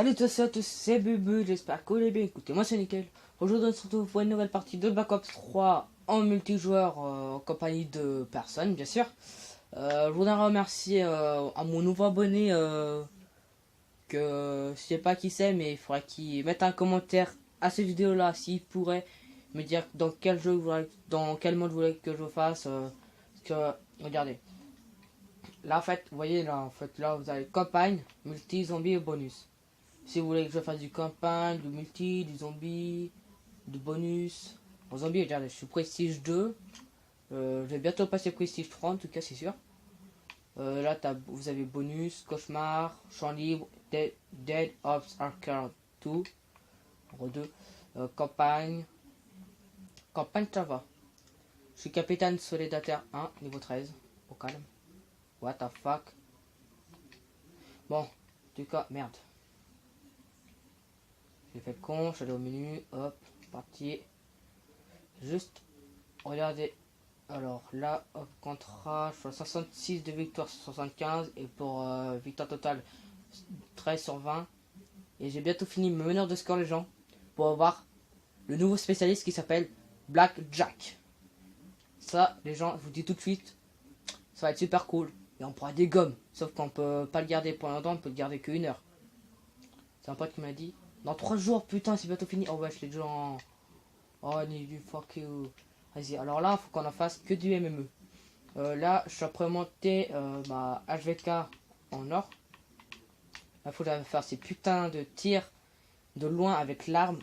Salut à tous, c'est Bubu, j'espère que vous allez bien. Écoutez, moi c'est nickel. Aujourd'hui on se retrouve pour une nouvelle partie de Black Ops 3 en multijoueur en compagnie de personnes, bien sûr. Je voudrais remercier à mon nouveau abonné que je sais pas qui c'est, mais il faudrait qu'il mette un commentaire à cette vidéo là s'il pourrait me dire dans quel jeu dans quel mode vous voulez que je fasse. Parce que regardez, là en fait, vous voyez là vous avez campagne, multi, zombie et bonus. Si vous voulez que je fasse du campagne, du multi, du zombie, du bonus. En zombie, regardez, je suis prestige 2. Je vais bientôt passer prestige 3, en tout cas, c'est sûr. Là, vous avez bonus, cauchemar, champ libre, Dead Ops Arcade 2. Numéro 2. Campagne. Campagne, ça va. Je suis capitaine solidataire 1, niveau 13. Au calme. What the fuck. Bon, en tout cas, merde. J'ai fait le con, je suis allé au menu, hop, parti. Juste, regardez. Alors là, hop, contrat, je suis à 66 de victoire sur 75 et pour victoire totale 13 sur 20. Et j'ai bientôt fini mes meneurs de score les gens pour avoir le nouveau spécialiste qui s'appelle Black Jack. Ça, les gens, je vous dis tout de suite, ça va être super cool. Et on pourra des gommes, sauf qu'on peut pas le garder pour longtemps, on peut le garder qu'une heure. C'est un pote qui m'a dit. Dans 3 jours, putain, c'est bientôt fini. Oh ouais, je l'ai déjà en... Oh, ni du fuck you. Vas-y, alors là, faut qu'on en fasse que du MME. Là, je suis après monter ma HVK en or. Là, faut que j'aille faire ces putains de tirs de loin avec l'arme.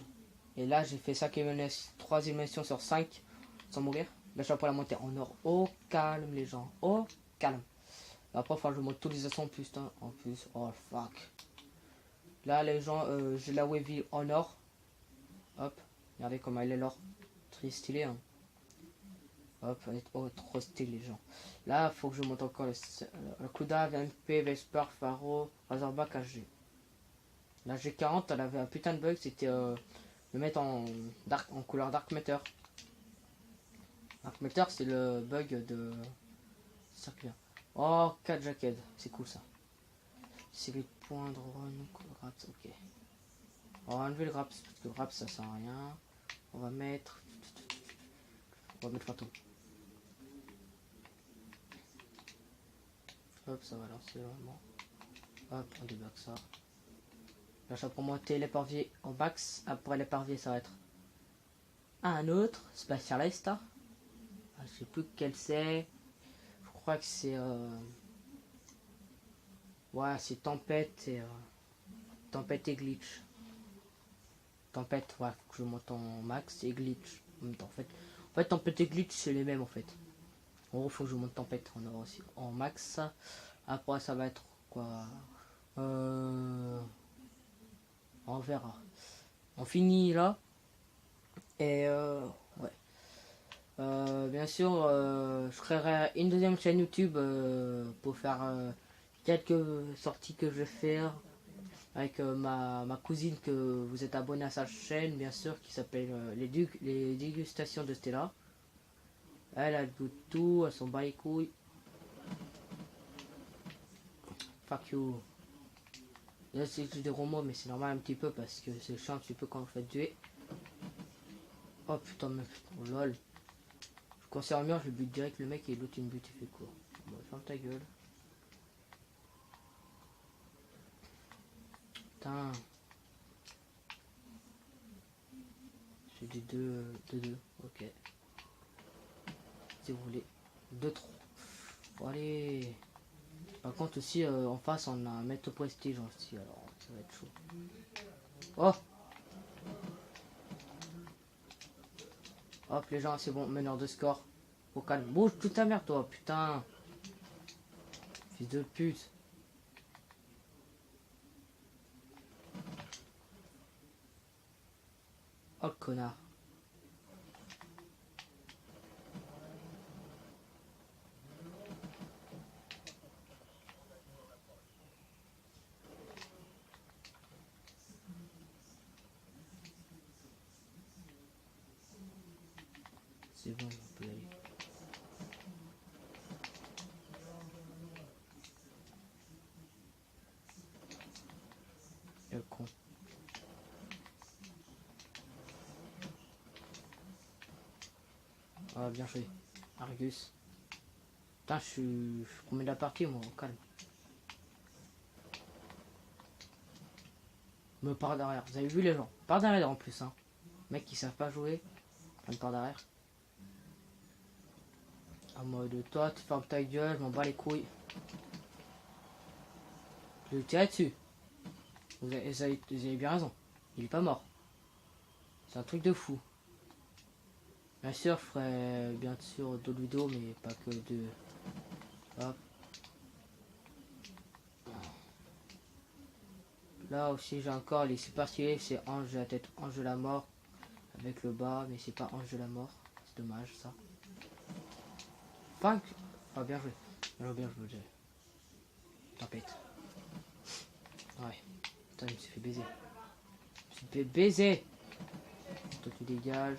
Et là, j'ai fait 3 éliminations sur 5 sans mourir. Là, je suis après la monter en or. Au calme, les gens. Au calme. Après, il faut que je monte tous les assauts en plus. Oh, fuck. Là, les gens, j'ai la wavy en or. Hop. Regardez comment elle est l'or. Très stylé, hein. Hop, oh, trop stylé, les gens. Là, faut que je monte encore le Kuda, VMP, Vesper, Faro, Razorback, HG. La G40, elle avait un putain de bug, c'était le mettre en couleur Dark Matter. Dark Matter, c'est le bug de circulaire. Oh, 4 jackets, c'est cool ça. C'est les points de run, Graps, ok. On va enlever le Graps, parce que le Graps ça sert à rien. On va mettre Fantôme. Hop, ça va lancer vraiment. Hop, on débloque ça. Là, je vais pour monter l'éparvier en max. Après l'éparvier, ça va être un autre spécialiste. Ah, je sais plus quel c'est. Je crois que c'est. Ouais, c'est tempête et. Tempête et glitch. Tempête, ouais, faut que je monte en max et glitch. En fait, tempête et glitch, c'est les mêmes en fait. En gros, faut que je monte tempête en aussi en max. Après, ça va être quoi? On verra. On finit là. Et ouais. Bien sûr, je créerai une deuxième chaîne YouTube pour faire quelques sorties que je vais faire avec ma cousine que vous êtes abonné à sa chaîne, bien sûr, qui s'appelle les dégustations de Stella. Elle goûte tout, elle s'en bat les couilles. Fuck you. Là, c'est des gros mots, mais c'est normal un petit peu parce que c'est chiant un petit peu quand vous faites tuer. Oh putain, mais oh, lol. Je conserve mieux, je bute direct le mec et l'autre il me bute, il fait quoi? Bon, ferme ta gueule. Putain. J'ai des deux, ok. Si vous voulez. 2 trop. Bon, allez. Par contre aussi en face on a un maître prestige aussi, alors ça va être chaud. Oh. Hop les gens, c'est bon, meneur de score. Au calme. Bouge toute ta merde toi, putain. Fils de pute. Oh le connard. C'est bon, on peut y aller. Le con. Ah, bien joué. Argus. Putain, je suis combien de la partie, moi, au calme. Me part derrière. Vous avez vu les gens? Par derrière en plus, hein. Mecs qui savent pas jouer. Enfin, par derrière. En mode, toi, tu fermes ta gueule, je m'en bats les couilles. Je vais le tirer dessus. Vous avez bien raison. Il est pas mort. C'est un truc de fou. Bien sûr, je ferai bien sûr d'autres vidéos, mais pas que de... Hop. Là aussi, j'ai encore les super stylés. C'est Ange de la tête, Ange de la mort. Avec le bas, mais c'est pas Ange de la mort. C'est dommage, ça. Fuck. Ah, bien joué. Bien joué. Tempête. Ouais. Putain, il me suis fait baiser. Je me suis fait baiser. Toi, tu dégages.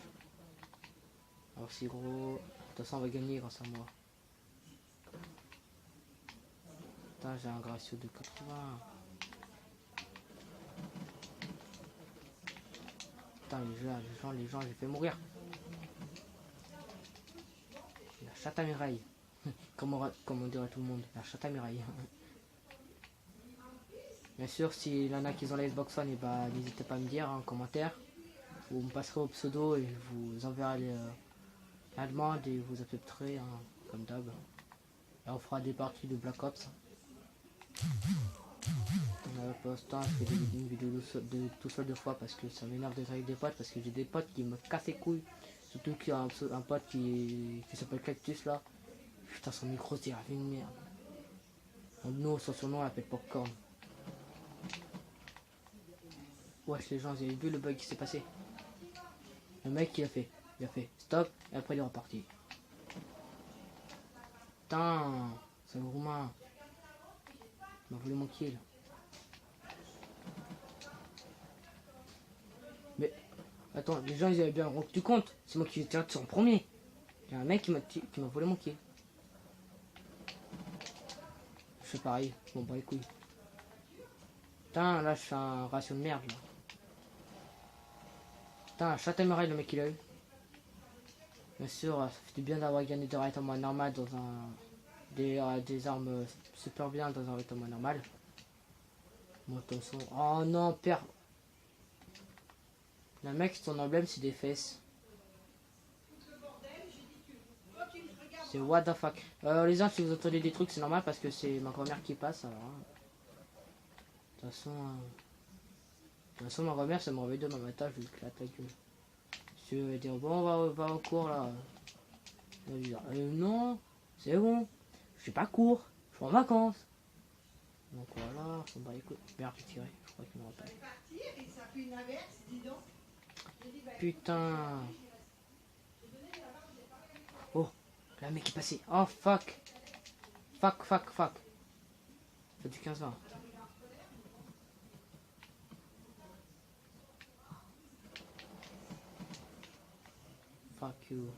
Alors, c'est gros. De toute façon, on va gagner grâce à moi. Putain, j'ai un ratio de 80. Putain, les gens, j'ai fait mourir. La chatte à muraille. Comme on dirait tout le monde. La chatte à muraille. Bien sûr, s'il y en a qui ont la Xbox One, et bah, n'hésitez pas à me dire en commentaire. Vous me passerez au pseudo et je vous enverrai la demande et vous accepterez, hein, comme d'hab. Et on fera des parties de Black Ops. Pour l'instant, je fais une vidéo tout seul 2 fois parce que ça m'énerve d'être avec des potes, parce que j'ai des potes qui me cassent les couilles. Surtout qu'il y a un pote qui s'appelle Cactus là. Putain, son micro c'est une merde. Donc nous, son surnom, on l'appelle Popcorn. Wesh, les gens, vous avez vu le bug qui s'est passé? Le mec il a fait stop et après il est reparti. Putain, c'est le roumain. Il m'a volé mon kill. Mais attends, les gens ils avaient bien rendu compte. C'est moi qui ai tiré sur le premier. Il y a un mec qui m'a volé mon kill. Je fais pareil, je m'en bats les couilles. Putain, là je fais un ratio de merde là. Putain, un chat à muraille le mec il a eu. Bien sûr, ça fait du bien d'avoir gagné des raids en mode normal dans un... Des armes super bien dans un raid en mode normal. Moi, de toute façon... Oh non, père. Le mec, son emblème, c'est des fesses. C'est what the fuck. Les gens, si vous entendez des trucs, c'est normal parce que c'est ma grand-mère qui passe. Alors, hein. De toute façon, ma grand-mère, ça me réveille demain matin, je lui éclate la gueule. Je vais dire, bon, on va au cours là. Je vais dire, non, c'est bon. Je suis pas court, je suis en vacances. Donc voilà, on va écouter. Merde, j'ai tiré, je crois qu'il m'aura pas. Putain. Oh, la mec est passé. Oh fuck. Fuck. C'est du 15-20. Fuck you.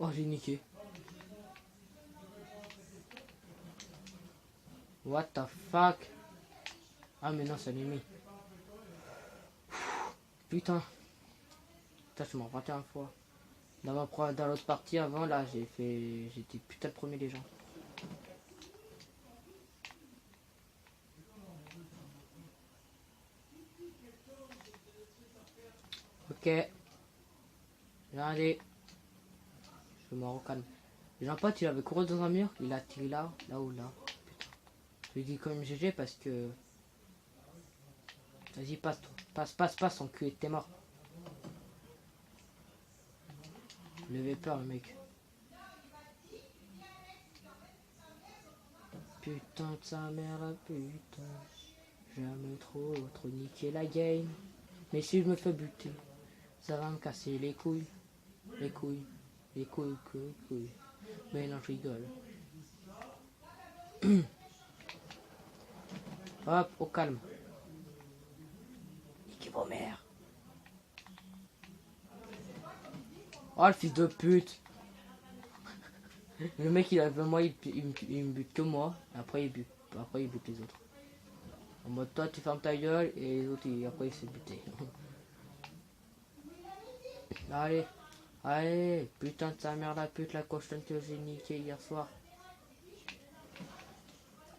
Oh, j'ai niqué. What the fuck? Ah mais non, ça l'est mis. Putain. Putain, je m'en 21 fois. Dans l'autre partie avant, là, j'étais putain de premier des gens. Ok. Allez. Je me recalme. J'ai un pote, il avait couru dans un mur, il a tiré là ou là. Putain. Je lui dis quand même GG parce que... Vas-y, passe toi. Passe, son cul était mort. Il avait peur le mec. Putain de sa mère, putain. J'aime trop niquer la game. Mais si je me fais buter, ça va me casser les couilles. Les couilles. Mais non, je rigole. Hop, au calme. Niquez vos mères. Oh, le fils de pute. Le mec, il a 20 mois, il me bute que moi. Après, il bute les autres. En mode toi tu fermes ta gueule et les autres après ils se buter. Allez, allez, putain de ta mère la pute la cochonne que j'ai niqué hier soir.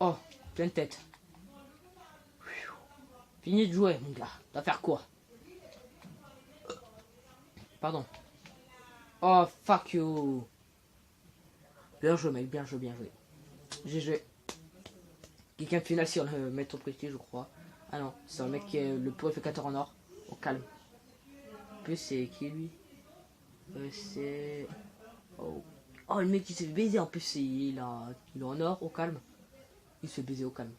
Oh, pleine tête. Fini de jouer mon gars, t'as faire quoi? Pardon. Oh fuck you. Bien joué mec, bien joué, bien joué. GG. Quelqu'un de final sur le maître prestige je crois. Ah non, c'est un mec qui est le purificateur en or. Au calme. En plus c'est qui lui? C'est... Oh. Oh le mec qui s'est fait baiser en plus il est en or au calme. Il se fait baiser au calme.